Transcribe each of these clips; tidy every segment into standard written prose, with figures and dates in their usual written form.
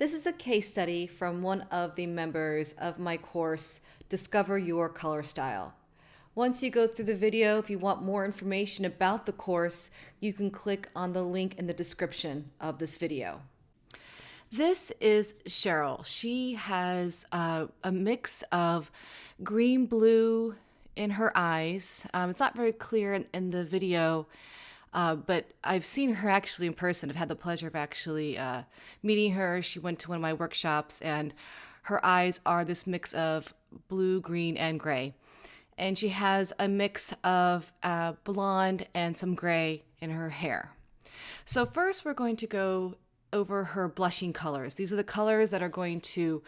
This is a case study from one of the members of my course, Discover Your Color Style. Once you go through the video, if you want more information about the course, you can click on the link in the description of this video. This is Cheryl. She has a mix of green blue in her eyes. It's not very clear in the video, but I've seen her actually in person. I've had the pleasure of actually meeting her. She went to one of my workshops, and her eyes are this mix of blue, green, and gray. And she has a mix of blonde and some gray in her hair. So first we're going to go over her blushing colors. These are the colors that are going to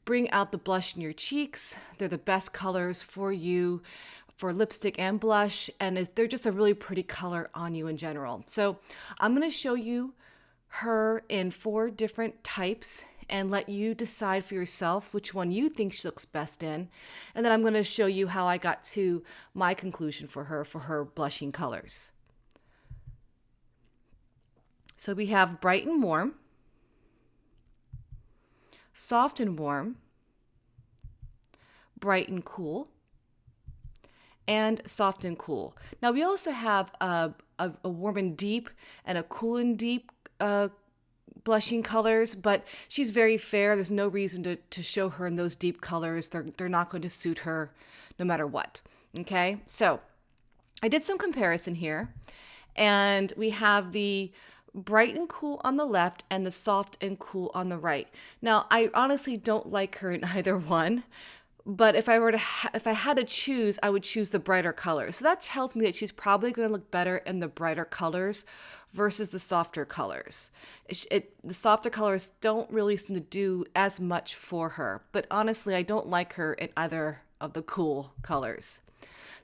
bring out the blush in your cheeks. They're the best colors for you for lipstick and blush, and they're just a really pretty color on you in general. So I'm going to show you her in 4 different types and let you decide for yourself which one you think she looks best in. And then I'm going to show you how I got to my conclusion for her blushing colors. So we have bright and warm, soft and warm, bright and cool, and soft and cool. Now we also have a warm and deep and a cool and deep blushing colors, but she's very fair. There's no reason to show her in those deep colors. They're not going to suit her no matter what. Okay, so I did some comparison here, and we have the bright and cool on the left and the soft and cool on the right. Now, I honestly don't like her in either one, but if I had to choose, I would choose the brighter color. So that tells me that she's probably going to look better in the brighter colors versus the softer colors. The softer colors don't really seem to do as much for her, but honestly, I don't like her in either of the cool colors.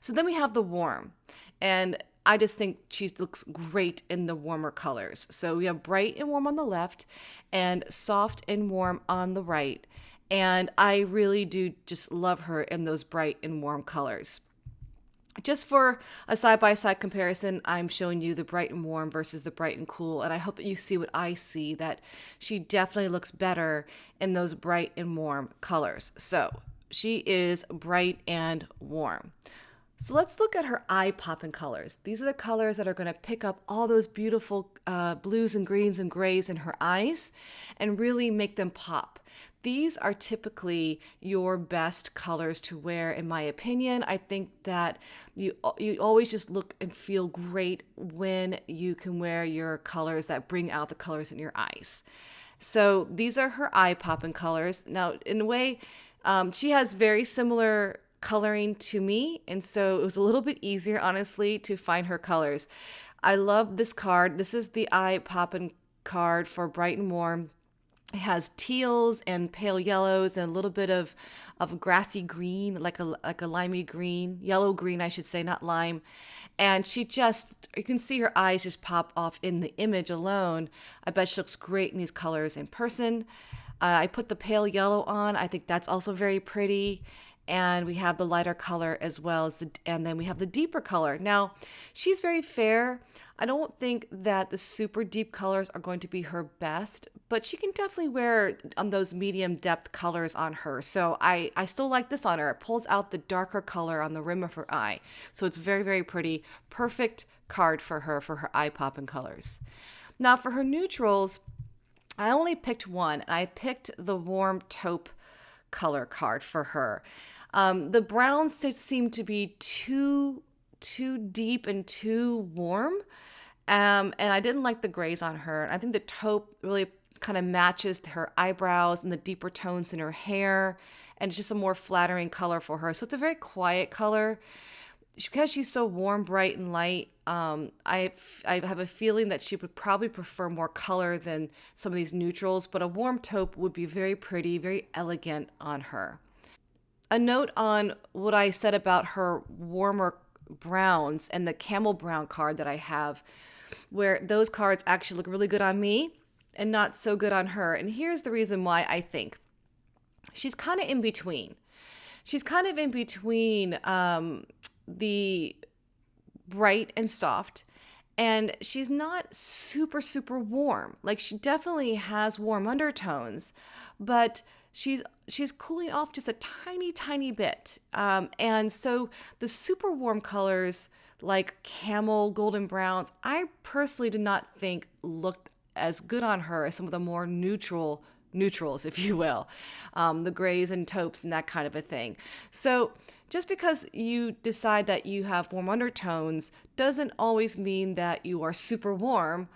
So then we have the warm, and I just think she looks great in the warmer colors. So we have bright and warm on the left and soft and warm on the right. And I really do just love her in those bright and warm colors. Just for a side-by-side comparison, I'm showing you the bright and warm versus the bright and cool. And I hope that you see what I see, that she definitely looks better in those bright and warm colors. So she is bright and warm. So let's look at her eye-poppin colors. These are the colors that are going to pick up all those beautiful blues and greens and grays in her eyes and really make them pop. These are typically your best colors to wear, in my opinion. I think that you always just look and feel great when you can wear your colors that bring out the colors in your eyes. So these are her eye-poppin colors. Now, in a way, she has very similar coloring to me, and so it was a little bit easier, honestly, to find her colors. I love this card. This is the Eye-poppin card for bright and warm. It has teals and pale yellows and a little bit of grassy green, like a limey green, yellow green, I should say, not lime. And you can see her eyes just pop off in the image alone. I bet she looks great in these colors in person. I put the pale yellow on. I think that's also very pretty. And we have the lighter color as well as and then we have the deeper color. Now, she's very fair. I don't think that the super deep colors are going to be her best, but she can definitely wear on those medium depth colors on her. So I still like this on her. It pulls out the darker color on the rim of her eye. So it's very, very pretty. Perfect card for her eye-poppin colors. Now for her neutrals, I only picked one, and I picked the warm taupe color card for her. The browns seem to be too deep and too warm, and I didn't like the grays on her. I think the taupe really kind of matches her eyebrows and the deeper tones in her hair, and it's just a more flattering color for her. So it's a very quiet color. Because she's so warm, bright, and light, I have a feeling that she would probably prefer more color than some of these neutrals, but a warm taupe would be very pretty, very elegant on her. A note on what I said about her warmer browns and the camel brown card that I have, where those cards actually look really good on me and not so good on her. And here's the reason why I think. She's kind of in between. She's kind of in between the bright and soft And she's not super, super warm. Like she definitely has warm undertones, but she's cooling off just a tiny, tiny bit. And so the super warm colors like camel, golden browns, I personally did not think looked as good on her as some of the more neutrals, if you will, the grays and taupes and that kind of a thing. So just because you decide that you have warm undertones doesn't always mean that you are super warm.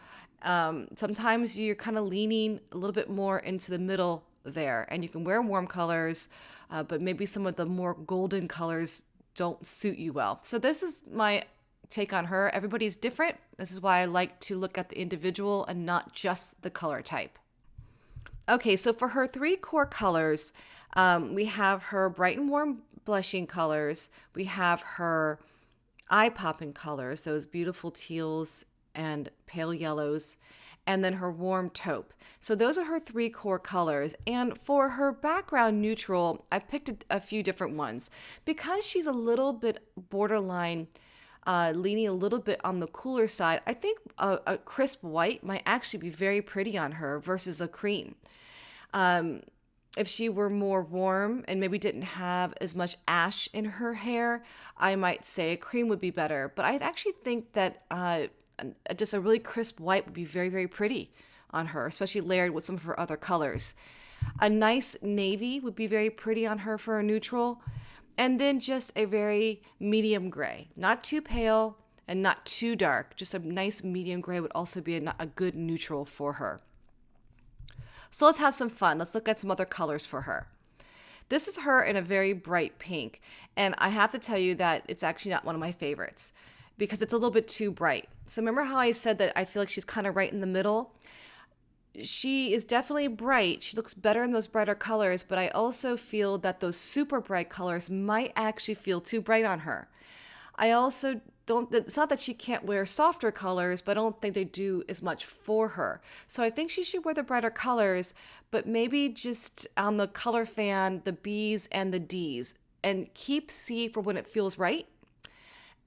Sometimes you're kind of leaning a little bit more into the middle there, and you can wear warm colors, but maybe some of the more golden colors don't suit you well. So this is my take on her. Everybody's different. This is why I like to look at the individual and not just the color type. Okay, so for her three core colors, we have her bright and warm blushing colors. We have her eye-poppin colors, those beautiful teals and pale yellows, and then her warm taupe. So those are her three core colors. And for her background neutral, I picked a few different ones. Because she's a little bit borderline, leaning a little bit on the cooler side, I think a crisp white might actually be very pretty on her versus a cream. Um, if she were more warm and maybe didn't have as much ash in her hair, I might say a cream would be better. But I actually think that just a really crisp white would be very, very pretty on her, especially layered with some of her other colors. A nice navy would be very pretty on her for a neutral. And then just a very medium gray, not too pale and not too dark. Just a nice medium gray would also be a good neutral for her. So let's have some fun. Let's look at some other colors for her. This is her in a very bright pink. And I have to tell you that it's actually not one of my favorites because it's a little bit too bright. So remember how I said that I feel like she's kind of right in the middle? She is definitely bright. She looks better in those brighter colors, but I also feel that those super bright colors might actually feel too bright on her. I also don't, it's not that she can't wear softer colors, but I don't think they do as much for her. So I think she should wear the brighter colors, but maybe just on the color fan, the B's and the D's, and keep C for when it feels right,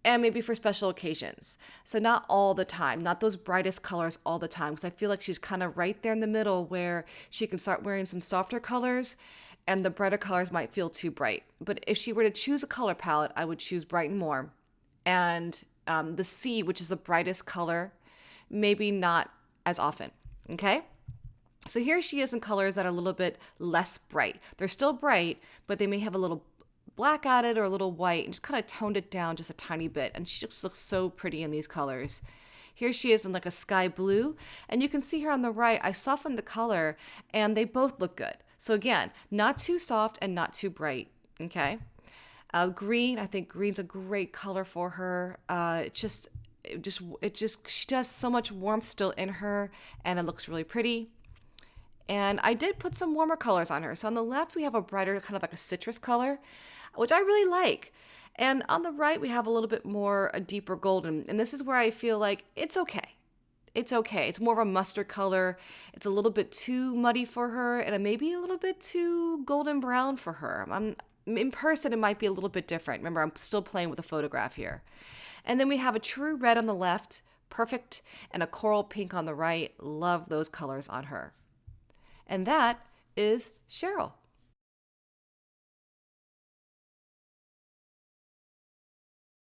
and maybe for special occasions. So not all the time, not those brightest colors all the time, because I feel like she's kind of right there in the middle where she can start wearing some softer colors and the brighter colors might feel too bright. But if she were to choose a color palette, I would choose bright and warm. And the C, which is the brightest color, maybe not as often. Okay? So here she is in colors that are a little bit less bright. They're still bright, but they may have a little black added or a little white, and just kind of toned it down just a tiny bit. And she just looks so pretty in these colors. Here she is in like a sky blue, and you can see her on the right. I softened the color, and they both look good. So again, not too soft and not too bright. Okay. Green, I think green's a great color for her. She does so much warmth still in her, and it looks really pretty. And I did put some warmer colors on her. So on the left, we have a brighter, kind of like a citrus color, which I really like. And on the right, we have a little bit more a deeper golden. And this is where I feel like it's okay. It's okay. It's more of a mustard color. It's a little bit too muddy for her, and maybe a little bit too golden brown for her. In person, it might be a little bit different. Remember, I'm still playing with a photograph here. And then we have a true red on the left, perfect, and a coral pink on the right. Love those colors on her. And that is Cheryl.